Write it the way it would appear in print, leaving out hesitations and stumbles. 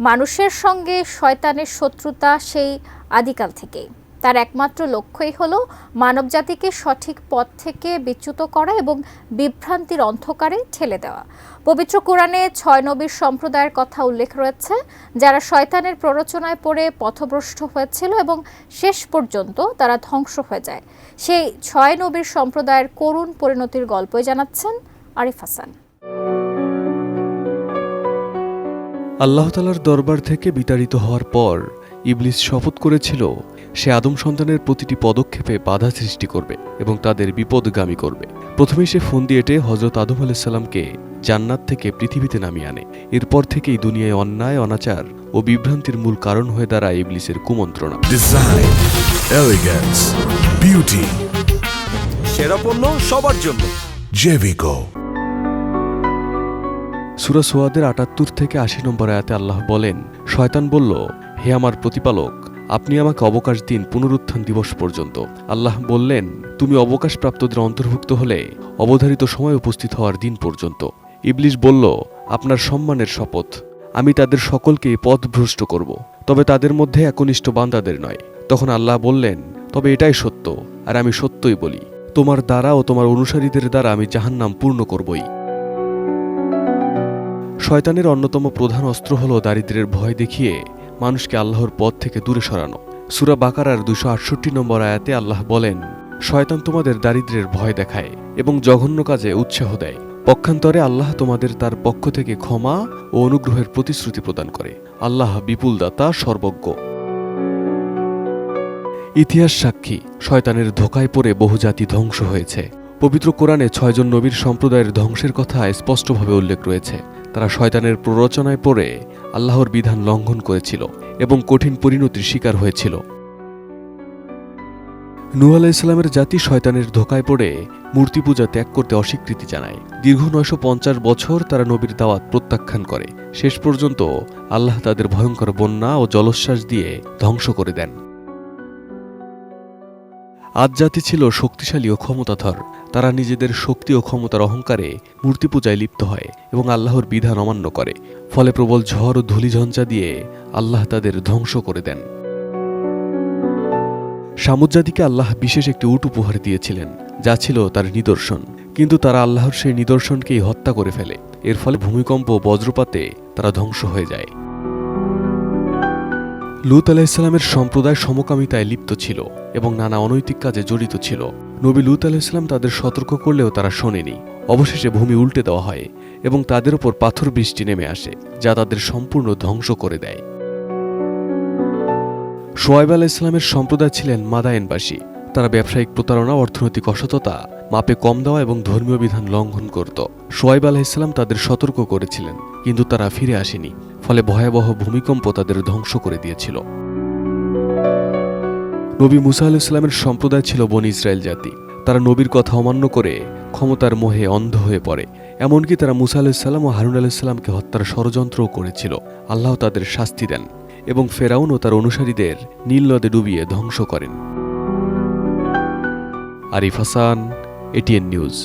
মানুষের সঙ্গে শয়তানের শত্রুতা সেই আদিকাল থেকেই। তার একমাত্র লক্ষ্যই হলো মানবজাতিকে সঠিক পথ থেকে বিচ্যুত করা এবং বিভ্রান্তির অন্ধকারে ঠেলে দেওয়া। পবিত্র কোরআনে 6 নবীর সম্প্রদায়ের কথা উল্লেখ রয়েছে, যারা শয়তানের প্ররোচনায় পড়ে পথভ্রষ্ট হয়েছিল এবং শেষ পর্যন্ত তারা ধ্বংস হয়ে যায়। সেই 6 নবীর সম্প্রদায়ের করুণ পরিণতির গল্পই জানাচ্ছেন আরিফ হাসান। আল্লাহ তাআলার দরবার থেকে বিতাড়িত হওয়ার পর ইবলিস শপথ করেছিল সে আদম সন্তানের প্রতিটি পদক্ষেপে বাধা সৃষ্টি করবে এবং তাদের বিপদগামী করবে। প্রথমে সে ফন্দি এঁটে হযরত আদম আলাইহিস সালামকে জান্নাত থেকে পৃথিবীতে নামিয়ে আনে। এরপর থেকেই দুনিয়ায় অন্যায়, অনাচার ও বিভ্রান্তির মূল কারণ হয়ে দাঁড়ায় ইবলিসের কুমন্ত্রণা। ডিজাইন, এলিগেন্স, বিউটি, সেরা পণ্য সবার জন্য জেভিকো। সূরা সোয়াদের ৭৮ থেকে ৮০ নম্বর আয়াতে আল্লাহ বলেন, শয়তান বলল, হে আমার প্রতিপালক, আপনি আমাকে অবকাশ দিন পুনরুত্থান দিবস পর্যন্ত। আল্লাহ বললেন, তুমি অবকাশপ্রাপ্তদের অন্তর্ভুক্ত হলে অবধারিত সময় উপস্থিত হওয়ার দিন পর্যন্ত। ইবলিস বলল, আপনার সম্মানের শপথ, আমি তাদের সকলকে পথভ্রষ্ট করব, তবে তাদের মধ্যে একনিষ্ঠ বান্দাদের নয়। তখন আল্লাহ বললেন, তবে এটাই সত্য, আর আমি সত্যই বলি, তোমার দ্বারা ও তোমার অনুসারীদের দ্বারা আমি জাহান্নাম পূর্ণ করবই। শয়তানের অন্যতম প্রধান অস্ত্র হল দারিদ্র্যের ভয় দেখিয়ে মানুষকে আল্লাহর পথ থেকে দূরে সরানো। সূরা বাকারার ২৬৮ নম্বর আয়াতে আল্লাহ বলেন, শয়তান তোমাদের দারিদ্র্যের ভয় দেখায় এবং জঘন্য কাজে উৎসাহ দেয়। পক্ষান্তরে আল্লাহ তোমাদের তার পক্ষ থেকে ক্ষমা ও অনুগ্রহের প্রতিশ্রুতি প্রদান করে। আল্লাহ বিপুল দাতা, সর্বজ্ঞ। ইতিহাস সাক্ষী, শয়তানের ধোঁকায় পড়ে বহু জাতি ধ্বংস হয়েছে। পবিত্র কোরআনে ৬ জন নবীর সম্প্রদায়ের ধ্বংসের কথা স্পষ্টভাবে উল্লেখ রয়েছে। তারা শয়তানের প্ররোচনায় পড়ে আল্লাহর বিধান লঙ্ঘন করেছিল এবং কঠিন পরিণতির শিকার হয়েছিল। নূহ আলাইহিস সালামের জাতি শয়তানের ধোঁকায় পড়ে মূর্তি পূজা ত্যাগ করতে অস্বীকৃতি জানায়। দীর্ঘ ৯৫০ বছর তারা নবীর দাওয়াত প্রত্যাখ্যান করে। শেষ পর্যন্ত আল্লাহ তাদের ভয়ঙ্কর বন্যা ও জলোচ্ছ্বাস দিয়ে ধ্বংস করে দেন। আদ জাতি ছিল শক্তিশালী ও ক্ষমতাধর। তারা নিজেদের শক্তি ও ক্ষমতার অহংকারে মূর্তি পূজায় লিপ্ত হয় এবং আল্লাহর বিধান অমান্য করে। ফলে প্রবল ঝড় ও ধূলিঝঞ্ঝা দিয়ে আল্লাহ তাদের ধ্বংস করে দেন। সামুদ জাতিকে আল্লাহ বিশেষ একটি উট উপহার দিয়েছিলেন, যা ছিল তার নিদর্শন, কিন্তু তারা আল্লাহর সেই নিদর্শনকেই হত্যা করে ফেলে। এর ফলে ভূমিকম্প ও বজ্রপাতে তারা ধ্বংস হয়ে যায়। লূত আলাইহিস সালামের সম্প্রদায় সমকামিতায় লিপ্ত ছিল এবং নানা অনৈতিক কাজে জড়িত ছিল। নবী লূত আলাইহিস সালাম তাদের সতর্ক করলেও তারা শোনেনি। অবশেষে ভূমি উল্টে দেওয়া হয় এবং তাদের উপর পাথর বৃষ্টি নেমে আসে, যা তাদের সম্পূর্ণ ধ্বংস করে দেয়। শুআয়ব আলাইহিস সালামের সম্প্রদায় ছিলেন মাদায়েনবাসী। তারা ব্যবসায়িক প্রতারণা, অর্থনৈতিক অসততা, মাপে কম দেওয়া এবং ধর্মীয় বিধান লঙ্ঘন করত। শুআয়ব আলাইহিস সালাম তাদের সতর্ক করেছিলেন, কিন্তু তারা ফিরে আসেনি। ফলে ভয়াবহ ভূমিকম্প তাদের ধ্বংস করে দিয়েছিল। নবী মুসা আলাইহিস সালামের সম্প্রদায় ছিল বনী ইসরায়েল জাতি। তারা নবীর কথা অমান্য করে ক্ষমতার মোহে অন্ধ হয়ে পড়ে। এমনকি তারা মুসা আলাইহিস সালাম ও হারুন আলাইহিস সালামকে হত্যার ষড়যন্ত্রও করেছিল। আল্লাহ তাদের শাস্তি দেন এবং ফেরাউন ও তার অনুসারীদের নীল নদে ডুবিয়ে ধ্বংস করেন। Arif Hasan, ATN news.